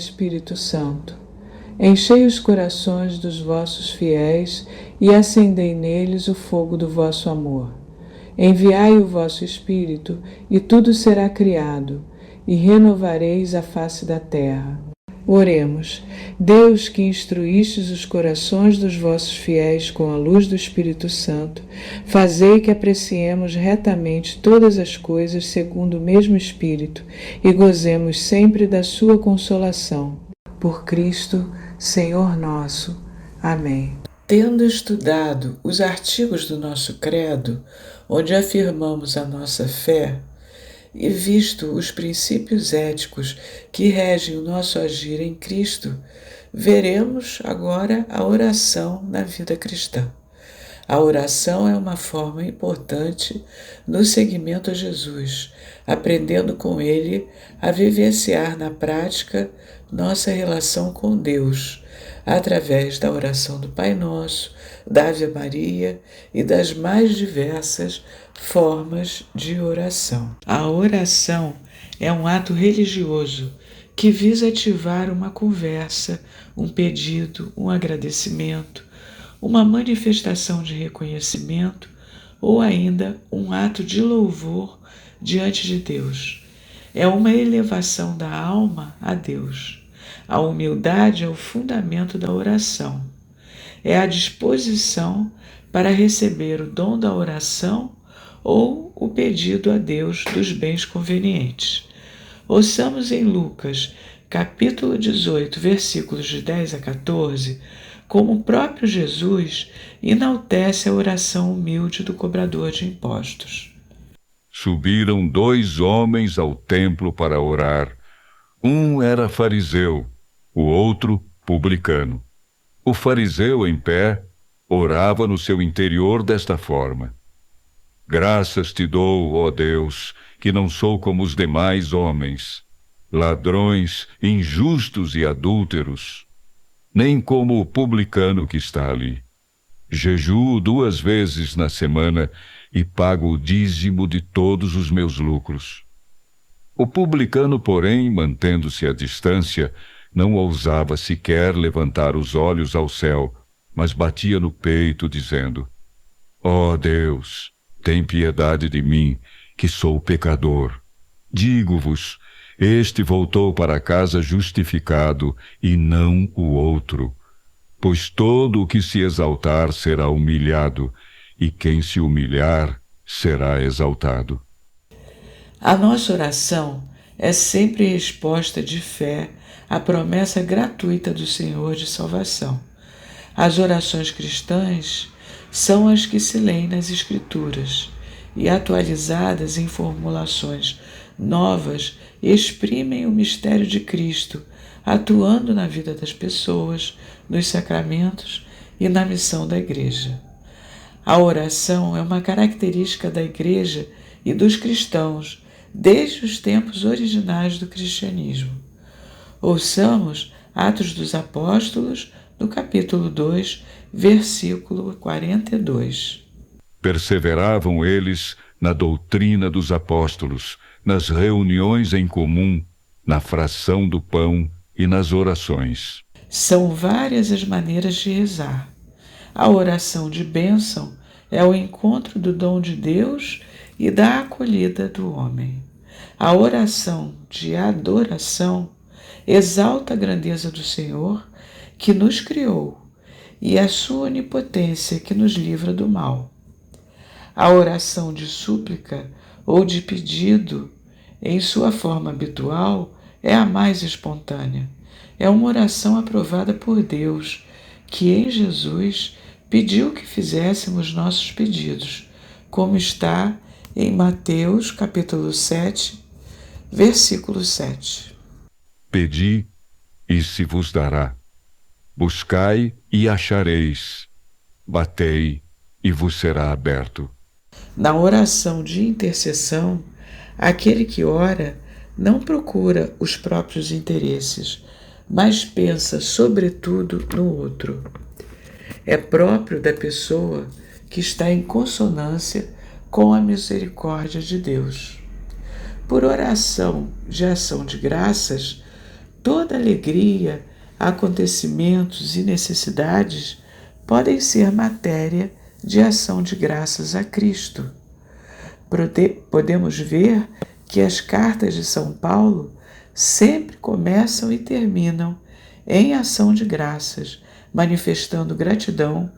Espírito Santo. Enchei os corações dos vossos fiéis e acendei neles o fogo do vosso amor. Enviai o vosso Espírito, e tudo será criado, e renovareis a face da terra. Oremos. Deus, que instruístes os corações dos vossos fiéis com a luz do Espírito Santo, fazei que apreciemos retamente todas as coisas segundo o mesmo Espírito e gozemos sempre da sua consolação. Por Cristo, Senhor nosso. Amém. Tendo estudado os artigos do nosso credo, onde afirmamos a nossa fé, e visto os princípios éticos que regem o nosso agir em Cristo, veremos agora a oração na vida cristã. A oração é uma forma importante no seguimento a Jesus, aprendendo com Ele a vivenciar na prática nossa relação com Deus, através da oração do Pai Nosso, da Ave Maria e das mais diversas formas de oração. A oração é um ato religioso que visa ativar uma conversa, um pedido, um agradecimento, uma manifestação de reconhecimento ou ainda um ato de louvor diante de Deus. É uma elevação da alma a Deus. A humildade é o fundamento da oração. É a disposição para receber o dom da oração ou o pedido a Deus dos bens convenientes. Ouçamos em Lucas, capítulo 18, versículos de 10 a 14, como o próprio Jesus enaltece a oração humilde do cobrador de impostos. Subiram 2 homens ao templo para orar. Um era fariseu, o outro publicano. O fariseu, em pé, orava no seu interior desta forma: Graças te dou, ó Deus, que não sou como os demais homens, ladrões, injustos e adúlteros, nem como o publicano que está ali. Jejuo 2 vezes na semana e pago o dízimo de todos os meus lucros. O publicano, porém, mantendo-se à distância, não ousava sequer levantar os olhos ao céu, mas batia no peito, dizendo: Ó Deus, tem piedade de mim, que sou pecador. Digo-vos, este voltou para casa justificado, e não o outro. Pois todo o que se exaltar será humilhado, e quem se humilhar será exaltado. A nossa oração é sempre resposta de fé à promessa gratuita do Senhor de salvação. As orações cristãs são as que se leem nas Escrituras e, atualizadas em formulações novas, exprimem o mistério de Cristo, atuando na vida das pessoas, nos sacramentos e na missão da Igreja. A oração é uma característica da Igreja e dos cristãos desde os tempos originais do cristianismo. Ouçamos Atos dos Apóstolos, no capítulo 2, versículo 42. Perseveravam eles na doutrina dos apóstolos, nas reuniões em comum, na fração do pão e nas orações. São várias as maneiras de rezar. A oração de bênção é o encontro do dom de Deus e da acolhida do homem. A oração de adoração exalta a grandeza do Senhor, que nos criou, e a sua onipotência, que nos livra do mal. A oração de súplica ou de pedido, em sua forma habitual, é a mais espontânea. É uma oração aprovada por Deus, que em Jesus pediu que fizéssemos nossos pedidos, como está em Mateus capítulo 7, versículo 7. Pedi, e se vos dará. Buscai, e achareis. Batei, e vos será aberto. Na oração de intercessão, aquele que ora não procura os próprios interesses, mas pensa, sobretudo, no outro. É próprio da pessoa que está em consonância com a misericórdia de Deus. Por oração de ação de graças, Toda alegria, acontecimentos e necessidades podem ser matéria de ação de graças a Cristo. Podemos ver que as cartas de São Paulo sempre começam e terminam em ação de graças, manifestando gratidão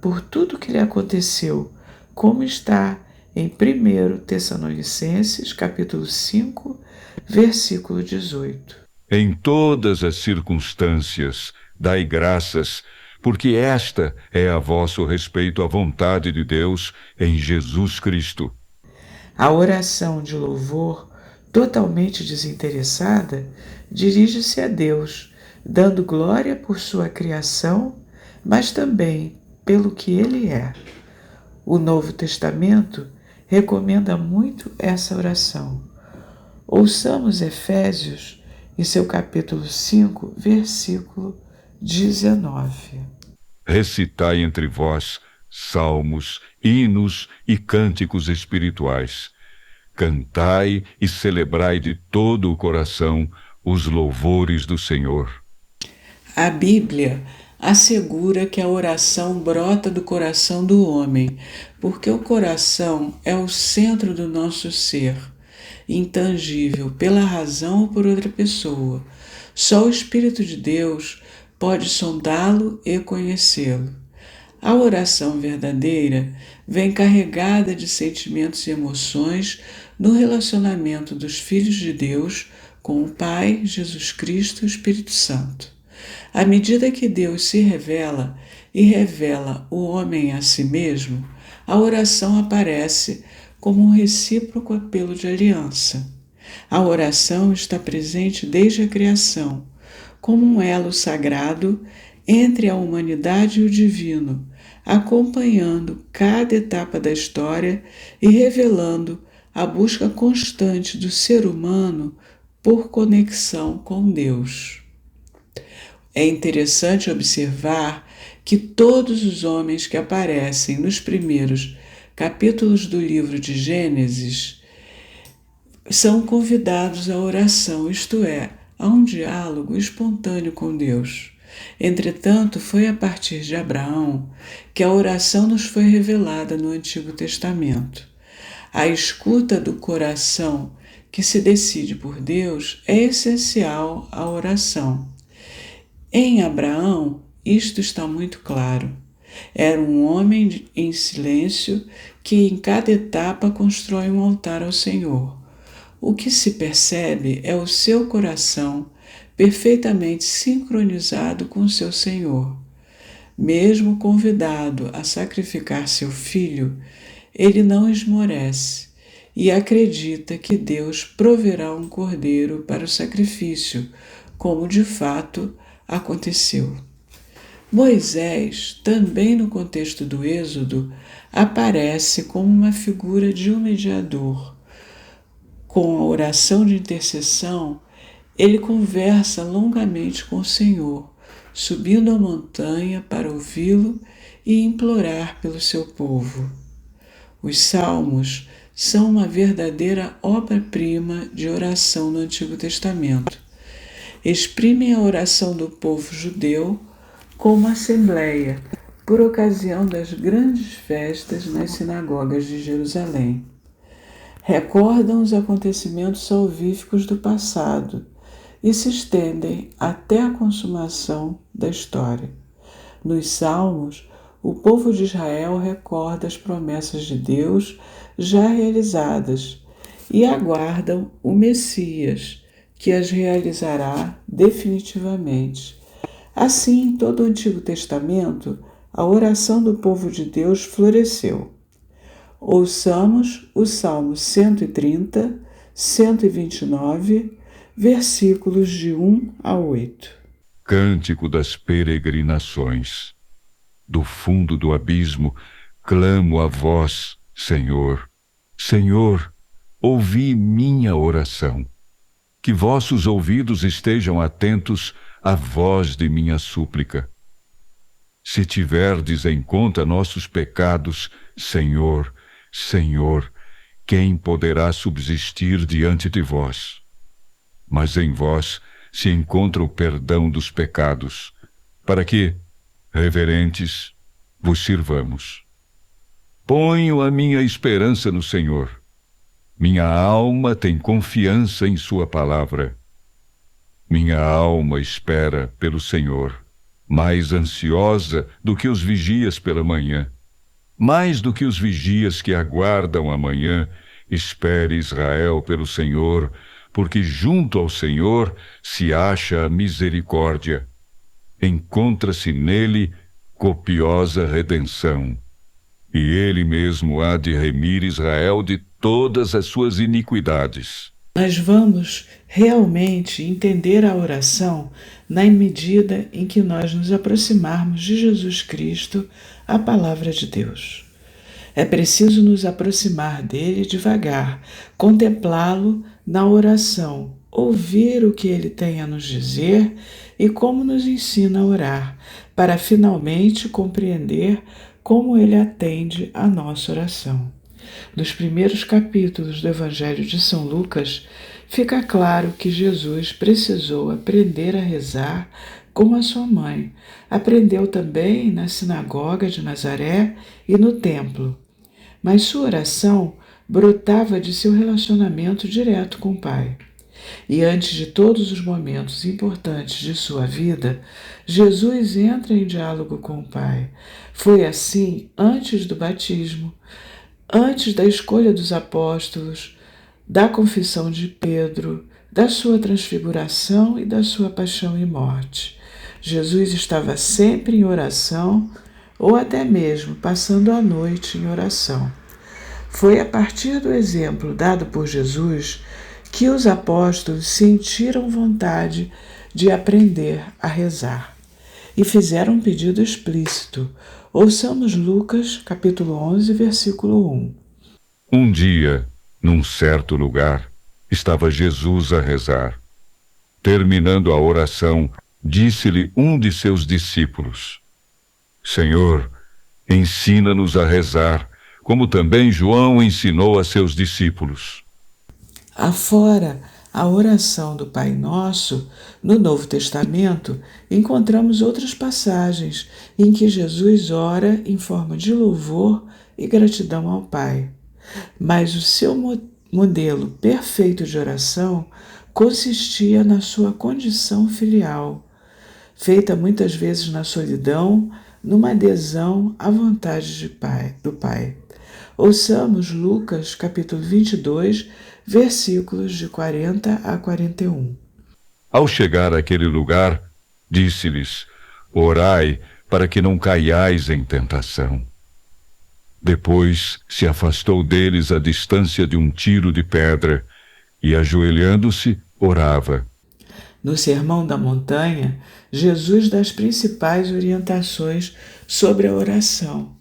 por tudo que lhe aconteceu, como está em 1 Tessalonicenses, capítulo 5, versículo 18. Em todas as circunstâncias, dai graças, porque esta é a vosso respeito à vontade de Deus em Jesus Cristo. A oração de louvor, totalmente desinteressada, dirige-se a Deus, dando glória por sua criação, mas também pelo que Ele é. O Novo Testamento recomenda muito essa oração. Ouçamos Efésios, em seu capítulo 5, versículo 19. Recitai entre vós salmos, hinos e cânticos espirituais. Cantai e celebrai de todo o coração os louvores do Senhor. A Bíblia assegura que a oração brota do coração do homem, porque o coração é o centro do nosso ser, intangível pela razão ou por outra pessoa. Só o Espírito de Deus pode sondá-lo e conhecê-lo. A oração verdadeira vem carregada de sentimentos e emoções no relacionamento dos filhos de Deus com o Pai, Jesus Cristo e o Espírito Santo. À medida que Deus se revela e revela o homem a si mesmo, a oração aparece como um recíproco apelo de aliança. A oração está presente desde a criação, como um elo sagrado entre a humanidade e o divino, acompanhando cada etapa da história e revelando a busca constante do ser humano por conexão com Deus. É interessante observar que todos os homens que aparecem nos primeiros capítulos do livro de Gênesis são convidados à oração, isto é, a um diálogo espontâneo com Deus. Entretanto, foi a partir de Abraão que a oração nos foi revelada no Antigo Testamento. A escuta do coração que se decide por Deus é essencial à oração. Em Abraão, isto está muito claro. Era um homem em silêncio que em cada etapa constrói um altar ao Senhor. O que se percebe é o seu coração perfeitamente sincronizado com o seu Senhor. Mesmo convidado a sacrificar seu filho, ele não esmorece e acredita que Deus proverá um cordeiro para o sacrifício, como de fato aconteceu. Moisés, também no contexto do Êxodo, aparece como uma figura de um mediador. Com a oração de intercessão, ele conversa longamente com o Senhor, subindo a montanha para ouvi-lo e implorar pelo seu povo. Os Salmos são uma verdadeira obra-prima de oração no Antigo Testamento. Exprimem a oração do povo judeu como assembleia, por ocasião das grandes festas nas sinagogas de Jerusalém. Recordam os acontecimentos salvíficos do passado e se estendem até a consumação da história. Nos Salmos, o povo de Israel recorda as promessas de Deus já realizadas e aguardam o Messias, que as realizará definitivamente. Assim, em todo o Antigo Testamento, a oração do povo de Deus floresceu. Ouçamos o Salmo 130, 129, versículos de 1 a 8. Cântico das peregrinações. Do fundo do abismo, clamo a vós, Senhor. Senhor, ouvi minha oração. Que vossos ouvidos estejam atentos à voz de minha súplica. Se tiverdes em conta nossos pecados, Senhor, Senhor, quem poderá subsistir diante de vós? Mas em vós se encontra o perdão dos pecados, para que, reverentes, vos sirvamos. Ponho a minha esperança no Senhor. Minha alma tem confiança em sua palavra. Minha alma espera pelo Senhor, mais ansiosa do que os vigias pela manhã. Mais do que os vigias que aguardam a manhã, espere Israel pelo Senhor, porque junto ao Senhor se acha a misericórdia. Encontra-se nele copiosa redenção. E ele mesmo há de remir Israel de todas as suas iniquidades. Nós vamos realmente entender a oração na medida em que nós nos aproximarmos de Jesus Cristo, a Palavra de Deus. É preciso nos aproximar dele devagar, contemplá-lo na oração, ouvir o que ele tem a nos dizer e como nos ensina a orar, para finalmente compreender como ele atende à nossa oração. Nos primeiros capítulos do Evangelho de São Lucas, fica claro que Jesus precisou aprender a rezar como a sua mãe. Aprendeu também na sinagoga de Nazaré e no templo. Mas sua oração brotava de seu relacionamento direto com o Pai. E antes de todos os momentos importantes de sua vida, Jesus entra em diálogo com o Pai. Foi assim antes do batismo, antes da escolha dos apóstolos, da confissão de Pedro, da sua transfiguração e da sua paixão e morte. Jesus estava sempre em oração ou até mesmo passando a noite em oração. Foi a partir do exemplo dado por Jesus que os apóstolos sentiram vontade de aprender a rezar e fizeram um pedido explícito. Ouçamos Lucas, capítulo 11, versículo 1. Um dia, num certo lugar, estava Jesus a rezar. Terminando a oração, disse-lhe um de seus discípulos: Senhor, ensina-nos a rezar, como também João ensinou a seus discípulos. Afora a oração do Pai Nosso, no Novo Testamento, encontramos outras passagens em que Jesus ora em forma de louvor e gratidão ao Pai. Mas o seu modelo perfeito de oração consistia na sua condição filial, feita muitas vezes na solidão, numa adesão à vontade do Pai. Ouçamos Lucas, capítulo 22, versículos de 40 a 41. Ao chegar àquele lugar, disse-lhes: Orai para que não caiais em tentação. Depois se afastou deles à distância de um tiro de pedra e, ajoelhando-se, orava. No Sermão da Montanha, Jesus dá as principais orientações sobre a oração.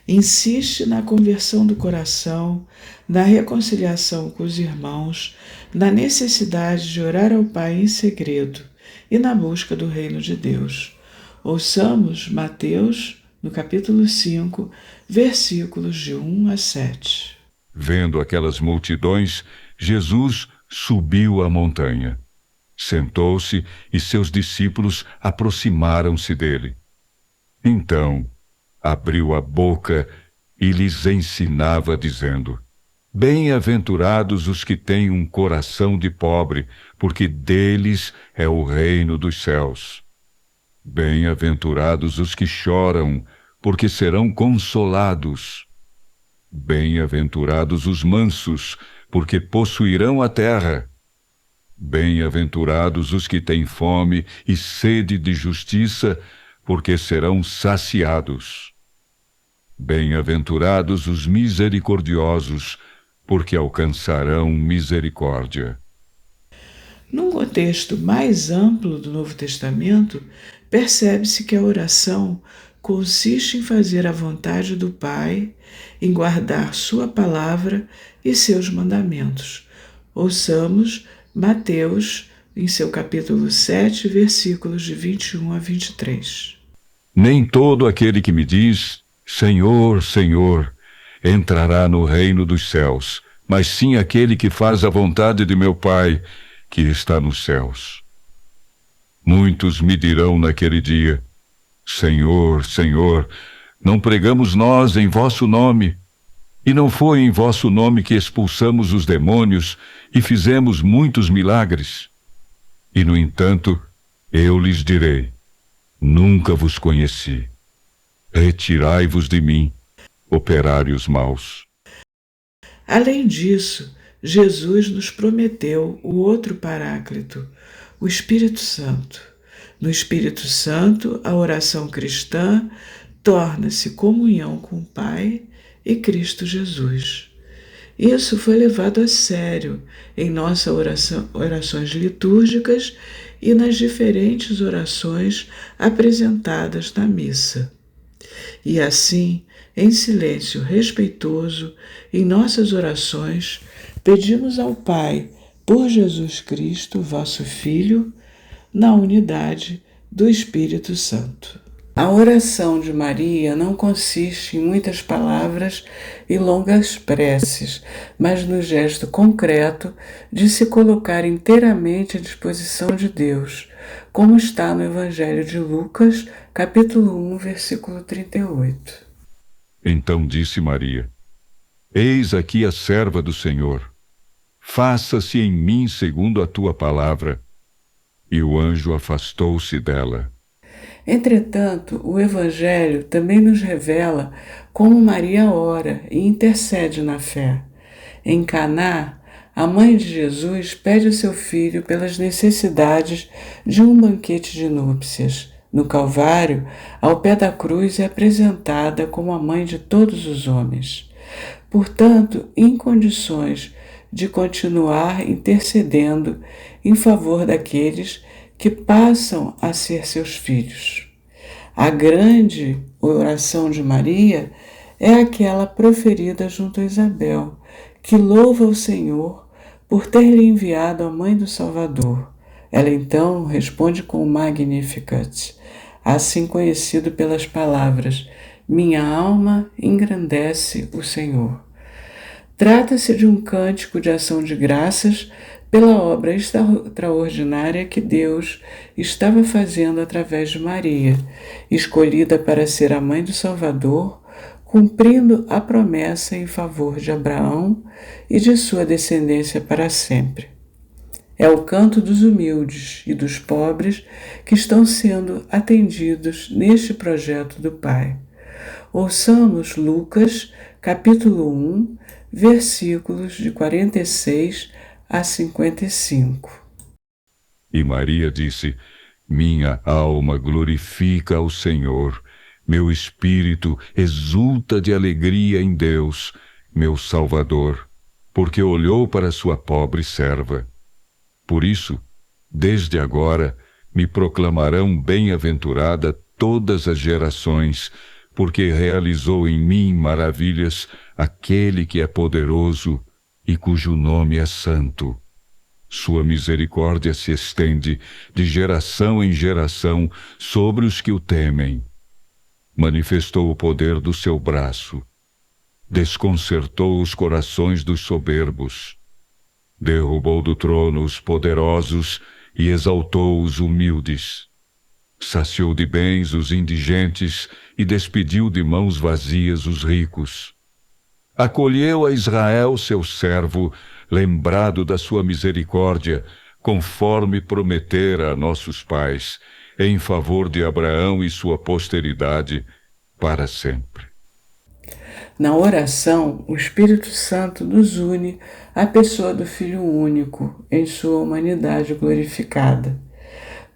Insiste na conversão do coração, na reconciliação com os irmãos, na necessidade de orar ao Pai em segredo e na busca do reino de Deus. Ouçamos Mateus, no capítulo 5, versículos de 1 a 7. Vendo aquelas multidões, Jesus subiu a montanha. Sentou-se e seus discípulos aproximaram-se dele. Então, abriu a boca e lhes ensinava, dizendo: Bem-aventurados os que têm um coração de pobre, porque deles é o reino dos céus. Bem-aventurados os que choram, porque serão consolados. Bem-aventurados os mansos, porque possuirão a terra. Bem-aventurados os que têm fome e sede de justiça, porque serão saciados. Bem-aventurados os misericordiosos, porque alcançarão misericórdia. Num contexto mais amplo do Novo Testamento, percebe-se que a oração consiste em fazer a vontade do Pai, em guardar sua palavra e seus mandamentos. Ouçamos Mateus, em seu capítulo 7, versículos de 21 a 23. Nem todo aquele que me diz, Senhor, Senhor, entrará no reino dos céus, mas sim aquele que faz a vontade de meu Pai, que está nos céus. Muitos me dirão naquele dia: Senhor, Senhor, não pregamos nós em vosso nome? E não foi em vosso nome que expulsamos os demônios e fizemos muitos milagres? E, no entanto, eu lhes direi: nunca vos conheci. Retirai-vos de mim, operários maus. Além disso, Jesus nos prometeu o outro Paráclito, o Espírito Santo. No Espírito Santo, a oração cristã torna-se comunhão com o Pai e Cristo Jesus. Isso foi levado a sério em nossas orações litúrgicas e nas diferentes orações apresentadas na missa. E assim, em silêncio respeitoso, em nossas orações, pedimos ao Pai, por Jesus Cristo, vosso Filho, na unidade do Espírito Santo. A oração de Maria não consiste em muitas palavras e longas preces, mas no gesto concreto de se colocar inteiramente à disposição de Deus, como está no Evangelho de Lucas, capítulo 1, versículo 38. Então disse Maria: Eis aqui a serva do Senhor. Faça-se em mim segundo a tua palavra. E o anjo afastou-se dela. Entretanto, o Evangelho também nos revela como Maria ora e intercede na fé. Em Caná, a mãe de Jesus pede ao seu filho pelas necessidades de um banquete de núpcias. No Calvário, ao pé da cruz, é apresentada como a mãe de todos os homens. Portanto, em condições de continuar intercedendo em favor daqueles que passam a ser seus filhos. A grande oração de Maria é aquela proferida junto a Isabel, que louva o Senhor por ter lhe enviado a mãe do Salvador. Ela então responde com o Magnificat, assim conhecido pelas palavras: minha alma engrandece o Senhor. Trata-se de um cântico de ação de graças pela obra extraordinária que Deus estava fazendo através de Maria, escolhida para ser a mãe do Salvador, cumprindo a promessa em favor de Abraão e de sua descendência para sempre. É o canto dos humildes e dos pobres que estão sendo atendidos neste projeto do Pai. Ouçamos Lucas, capítulo 1, versículos de 46 a 55. E Maria disse: minha alma glorifica ao Senhor, meu espírito exulta de alegria em Deus, meu Salvador, porque olhou para sua pobre serva. Por isso, desde agora, me proclamarão bem-aventurada todas as gerações, porque realizou em mim maravilhas aquele que é poderoso e cujo nome é santo. Sua misericórdia se estende de geração em geração sobre os que o temem. Manifestou o poder do seu braço. Desconcertou os corações dos soberbos. Derrubou do trono os poderosos e exaltou os humildes. Saciou de bens os indigentes e despediu de mãos vazias os ricos. Acolheu a Israel, seu servo, lembrado da sua misericórdia, conforme prometera a nossos pais, em favor de Abraão e sua posteridade, para sempre. Na oração, o Espírito Santo nos une à pessoa do Filho único, em sua humanidade glorificada.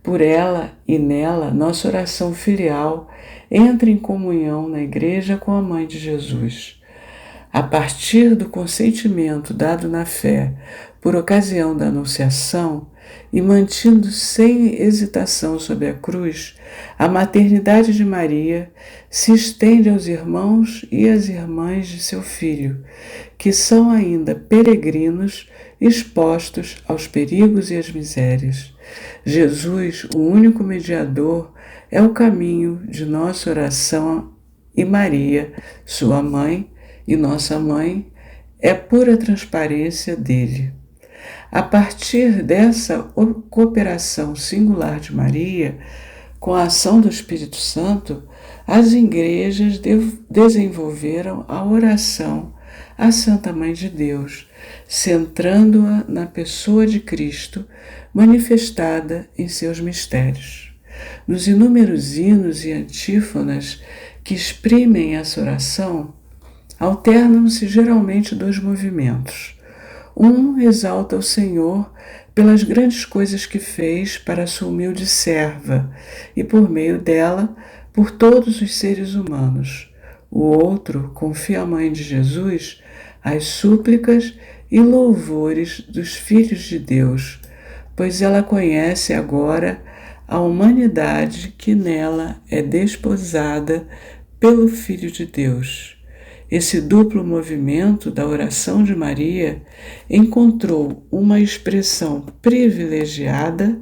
Por ela e nela, nossa oração filial entra em comunhão na Igreja com a Mãe de Jesus. A partir do consentimento dado na fé por ocasião da Anunciação e mantido sem hesitação sob a cruz, a maternidade de Maria se estende aos irmãos e às irmãs de seu Filho, que são ainda peregrinos expostos aos perigos e às misérias. Jesus, o único mediador, é o caminho de nossa oração e Maria, sua mãe, e nossa mãe é pura transparência dele. A partir dessa cooperação singular de Maria, com a ação do Espírito Santo, as igrejas desenvolveram a oração à Santa Mãe de Deus, centrando-a na pessoa de Cristo, manifestada em seus mistérios. Nos inúmeros hinos e antífonas que exprimem essa oração, alternam-se geralmente dois movimentos. Um exalta o Senhor pelas grandes coisas que fez para a sua humilde serva e, por meio dela, por todos os seres humanos. O outro confia à Mãe de Jesus as súplicas e louvores dos filhos de Deus, pois ela conhece agora a humanidade que nela é desposada pelo Filho de Deus. Esse duplo movimento da oração de Maria encontrou uma expressão privilegiada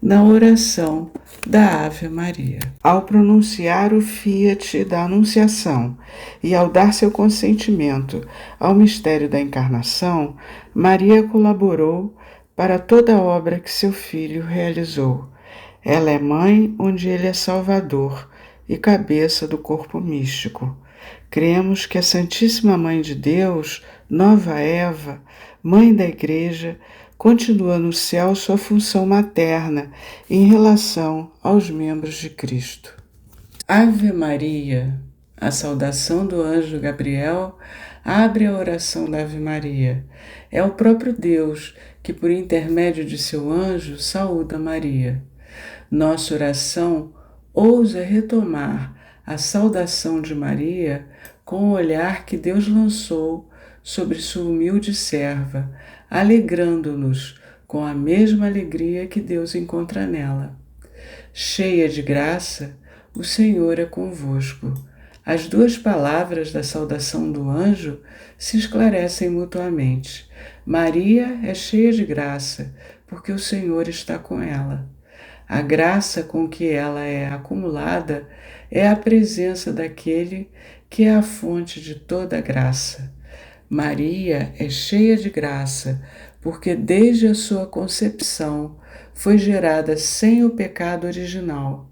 na oração da Ave Maria. Ao pronunciar o fiat da Anunciação e ao dar seu consentimento ao mistério da Encarnação, Maria colaborou para toda a obra que seu filho realizou. Ela é mãe onde ele é salvador e cabeça do corpo místico. Cremos que a Santíssima Mãe de Deus, nova Eva, Mãe da Igreja, continua no céu sua função materna em relação aos membros de Cristo. Ave Maria, a saudação do anjo Gabriel, abre a oração da Ave Maria. É o próprio Deus que, por intermédio de seu anjo, saúda Maria. Nossa oração ousa retomar a saudação de Maria com o olhar que Deus lançou sobre sua humilde serva, alegrando-nos com a mesma alegria que Deus encontra nela. Cheia de graça, o Senhor é convosco. As duas palavras da saudação do anjo se esclarecem mutuamente. Maria é cheia de graça, porque o Senhor está com ela. A graça com que ela é acumulada é a presença daquele que é a fonte de toda graça. Maria é cheia de graça, porque desde a sua concepção foi gerada sem o pecado original,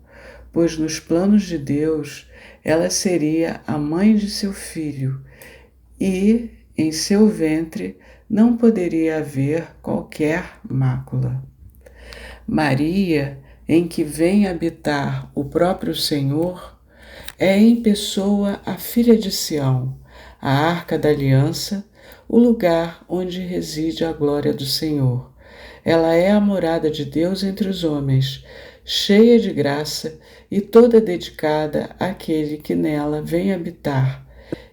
pois nos planos de Deus ela seria a mãe de seu filho e, em seu ventre, não poderia haver qualquer mácula. Maria, em que vem habitar o próprio Senhor, é em pessoa a filha de Sião, a arca da aliança, o lugar onde reside a glória do Senhor. Ela é a morada de Deus entre os homens, cheia de graça e toda dedicada àquele que nela vem habitar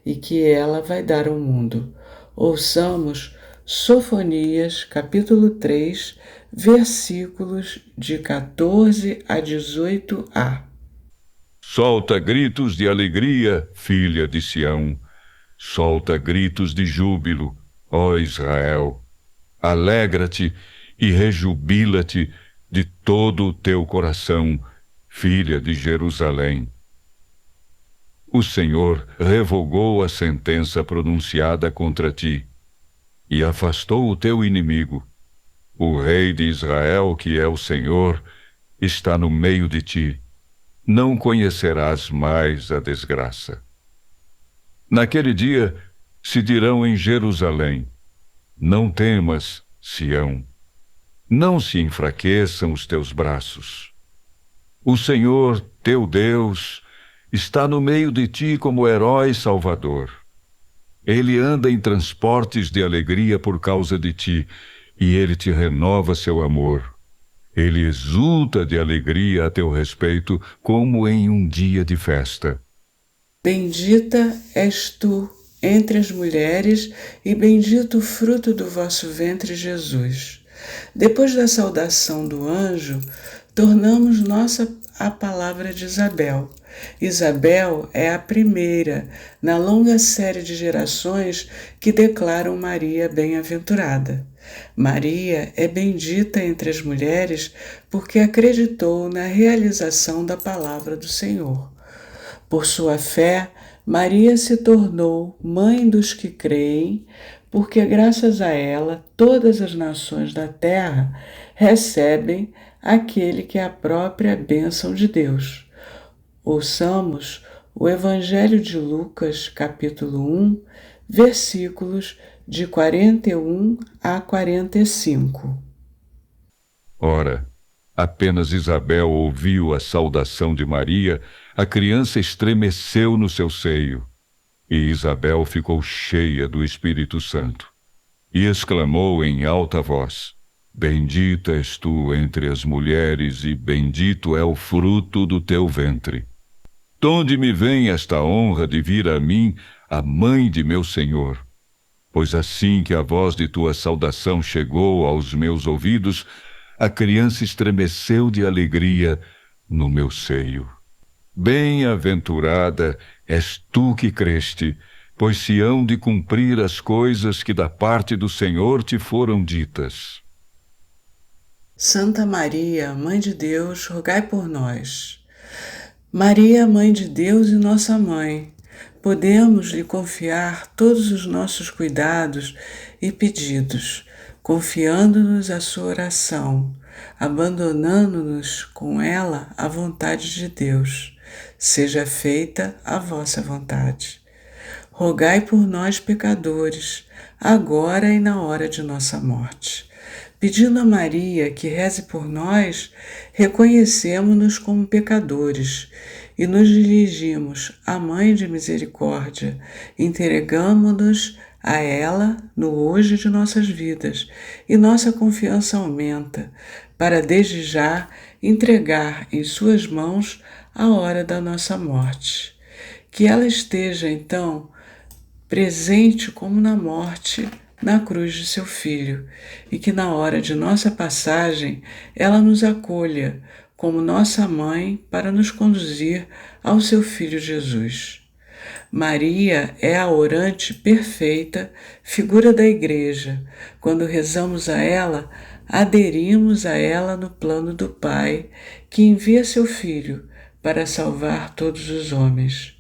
e que ela vai dar ao mundo. Ouçamos Sofonias, capítulo 3, versículos de 14 a 18a. Solta gritos de alegria, filha de Sião. Solta gritos de júbilo, ó Israel. Alegra-te e rejubila-te de todo o teu coração, filha de Jerusalém. O Senhor revogou a sentença pronunciada contra ti e afastou o teu inimigo. O Rei de Israel, que é o Senhor, está no meio de ti. Não conhecerás mais a desgraça. Naquele dia se dirão em Jerusalém: não temas, Sião. Não se enfraqueçam os teus braços. O Senhor, teu Deus, está no meio de ti como herói salvador. Ele anda em transportes de alegria por causa de ti, e ele te renova seu amor. Ele exulta de alegria a teu respeito, como em um dia de festa. Bendita és tu entre as mulheres, e bendito o fruto do vosso ventre, Jesus. Depois da saudação do anjo, tornamos nossa a palavra de Isabel. Isabel é a primeira na longa série de gerações que declaram Maria bem-aventurada. Maria é bendita entre as mulheres porque acreditou na realização da palavra do Senhor. Por sua fé, Maria se tornou mãe dos que creem, porque graças a ela todas as nações da terra recebem aquele que é a própria bênção de Deus. Ouçamos o Evangelho de Lucas, capítulo 1, versículos de 41 a 45. Ora, apenas Isabel ouviu a saudação de Maria, a criança estremeceu no seu seio. E Isabel ficou cheia do Espírito Santo. E exclamou em alta voz: Bendita és tu entre as mulheres, e bendito é o fruto do teu ventre. Donde me vem esta honra de vir a mim, a mãe de meu Senhor? Pois assim que a voz de tua saudação chegou aos meus ouvidos, a criança estremeceu de alegria no meu seio. Bem-aventurada és tu que creste, pois se hão de cumprir as coisas que da parte do Senhor te foram ditas. Santa Maria, Mãe de Deus, rogai por nós. Maria, Mãe de Deus e nossa Mãe, podemos lhe confiar todos os nossos cuidados e pedidos, confiando-nos à sua oração, abandonando-nos com ela à vontade de Deus. Seja feita a vossa vontade. Rogai por nós, pecadores, agora e na hora de nossa morte. Pedindo a Maria que reze por nós, reconhecemo-nos como pecadores e nos dirigimos à Mãe de Misericórdia, entregamo-nos a ela no hoje de nossas vidas, e nossa confiança aumenta, para desde já entregar em suas mãos a hora da nossa morte. Que ela esteja, então, presente como na morte, na cruz de seu Filho, e que na hora de nossa passagem ela nos acolha como nossa mãe para nos conduzir ao seu Filho Jesus. Maria é a orante perfeita, figura da Igreja. Quando rezamos a ela, aderimos a ela no plano do Pai, que envia seu Filho para salvar todos os homens.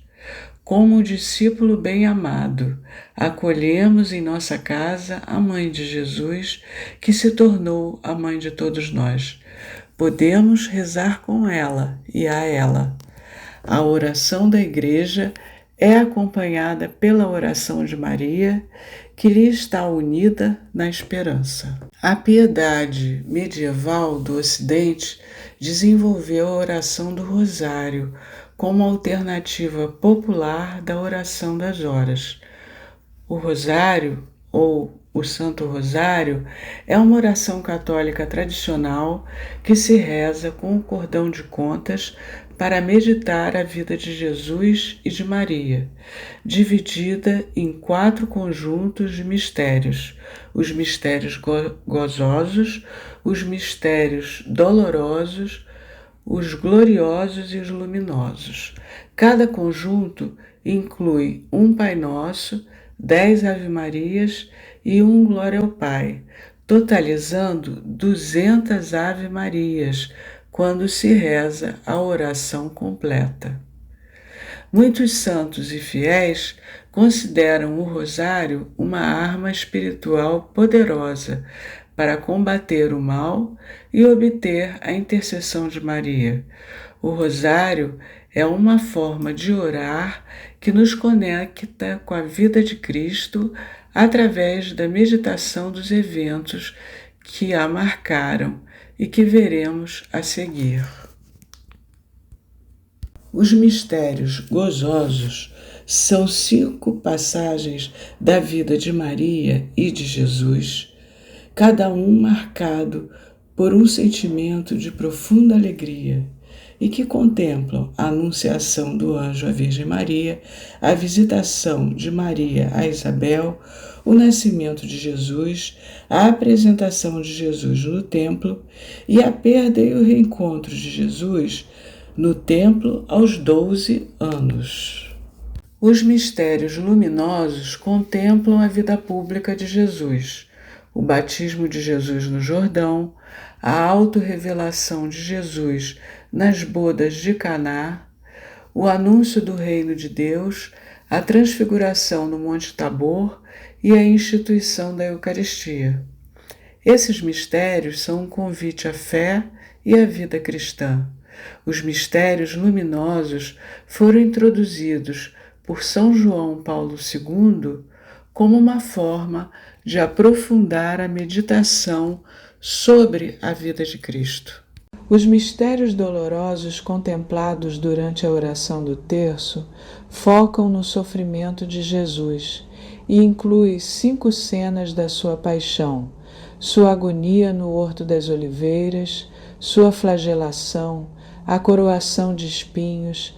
Como um discípulo bem-amado, acolhemos em nossa casa a Mãe de Jesus, que se tornou a mãe de todos nós. Podemos rezar com ela e a ela. A oração da Igreja é acompanhada pela oração de Maria, que lhe está unida na esperança. A piedade medieval do Ocidente desenvolveu a oração do Rosário como alternativa popular da oração das horas. O Rosário, ou o Santo Rosário, é uma oração católica tradicional que se reza com o cordão de contas para meditar a vida de Jesus e de Maria, dividida em 4 conjuntos de mistérios: os mistérios gozosos, os mistérios dolorosos, os gloriosos e os luminosos. Cada conjunto inclui um Pai Nosso, 10 Ave-Marias e um Glória ao Pai, totalizando 200 Ave-Marias, quando se reza a oração completa. Muitos santos e fiéis consideram o rosário uma arma espiritual poderosa para combater o mal e obter a intercessão de Maria. O rosário é uma forma de orar que nos conecta com a vida de Cristo através da meditação dos eventos que a marcaram e que veremos a seguir. Os mistérios gozosos são 5 passagens da vida de Maria e de Jesus, cada um marcado por um sentimento de profunda alegria, e que contemplam a anunciação do anjo à Virgem Maria, a visitação de Maria a Isabel, o nascimento de Jesus, a apresentação de Jesus no templo e a perda e o reencontro de Jesus no templo aos 12 anos. Os mistérios luminosos contemplam a vida pública de Jesus, o batismo de Jesus no Jordão, a autorrevelação de Jesus nas bodas de Caná, o anúncio do reino de Deus, a transfiguração no Monte Tabor e a instituição da Eucaristia. Esses mistérios são um convite à fé e à vida cristã. Os mistérios luminosos foram introduzidos por São João Paulo II como uma forma de aprofundar a meditação sobre a vida de Cristo. Os mistérios dolorosos contemplados durante a oração do terço focam no sofrimento de Jesus e incluem 5 cenas da sua paixão: sua agonia no Horto das Oliveiras, sua flagelação, a coroação de espinhos,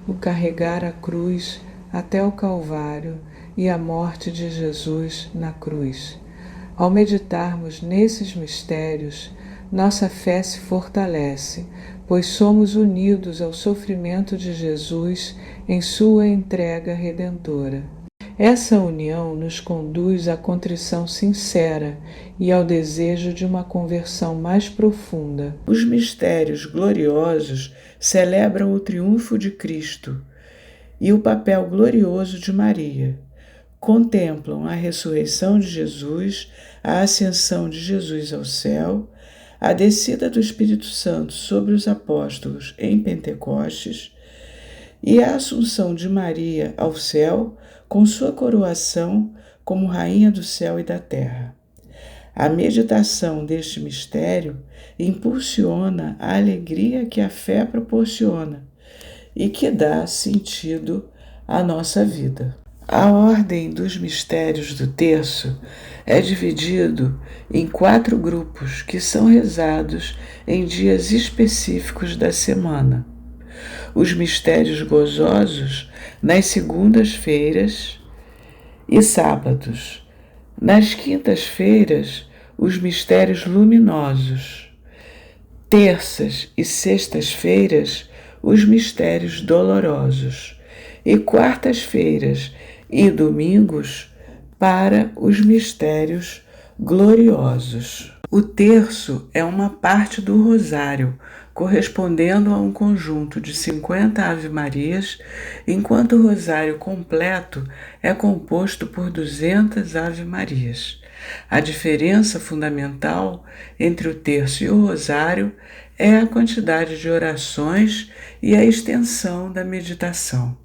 o carregar a cruz até o Calvário e a morte de Jesus na cruz. Ao meditarmos nesses mistérios, nossa fé se fortalece, pois somos unidos ao sofrimento de Jesus em sua entrega redentora. Essa união nos conduz à contrição sincera e ao desejo de uma conversão mais profunda. Os mistérios gloriosos celebram o triunfo de Cristo e o papel glorioso de Maria. Contemplam a ressurreição de Jesus, a ascensão de Jesus ao céu, a descida do Espírito Santo sobre os apóstolos em Pentecostes e a assunção de Maria ao céu com sua coroação como Rainha do céu e da terra. A meditação deste mistério impulsiona a alegria que a fé proporciona e que dá sentido à nossa vida. A ordem dos mistérios do terço é dividido em 4 grupos que são rezados em dias específicos da semana. Os mistérios gozosos nas segundas-feiras e sábados. Nas quintas-feiras, os mistérios luminosos. Terças e sextas-feiras, os mistérios dolorosos. E quartas-feiras e domingos para os mistérios gloriosos. O terço é uma parte do rosário, correspondendo a um conjunto de 50 Ave-Marias, enquanto o rosário completo é composto por 200 Ave-Marias. A diferença fundamental entre o terço e o rosário é a quantidade de orações e a extensão da meditação.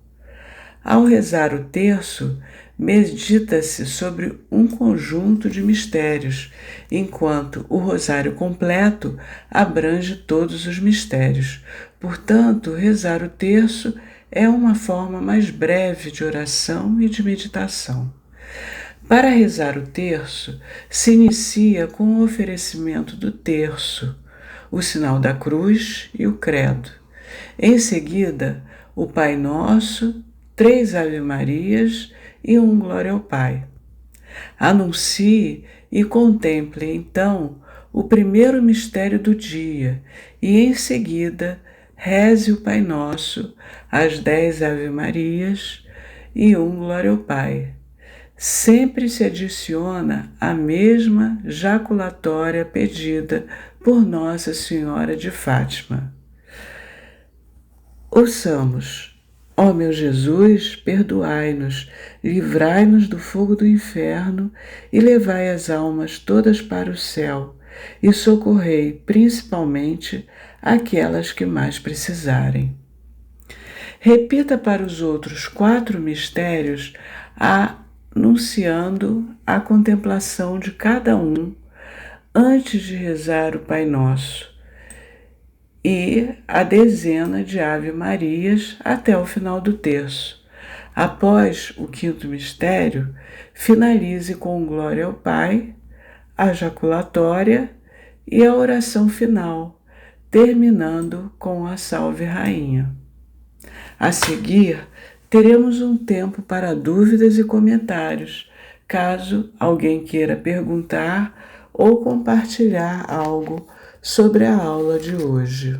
Ao rezar o terço, medita-se sobre um conjunto de mistérios, enquanto o rosário completo abrange todos os mistérios. Portanto, rezar o terço é uma forma mais breve de oração e de meditação. Para rezar o terço, se inicia com o oferecimento do terço, o sinal da cruz e o credo. Em seguida, o Pai Nosso, 3 Ave-Marias e um Glória ao Pai. Anuncie e contemple, então, o primeiro mistério do dia e, em seguida, reze o Pai Nosso, as 10 Ave-Marias e um Glória ao Pai. Sempre se adiciona a mesma jaculatória pedida por Nossa Senhora de Fátima. Ouçamos. Ó meu Jesus, perdoai-nos, livrai-nos do fogo do inferno e levai as almas todas para o céu e socorrei principalmente aquelas que mais precisarem. Repita para os outros 4 mistérios, anunciando a contemplação de cada um antes de rezar o Pai Nosso e a dezena de Ave-Marias até o final do terço. Após o 5º mistério, finalize com Glória ao Pai, a jaculatória e a oração final, terminando com a Salve Rainha. A seguir, teremos um tempo para dúvidas e comentários, caso alguém queira perguntar ou compartilhar algo sobre a aula de hoje.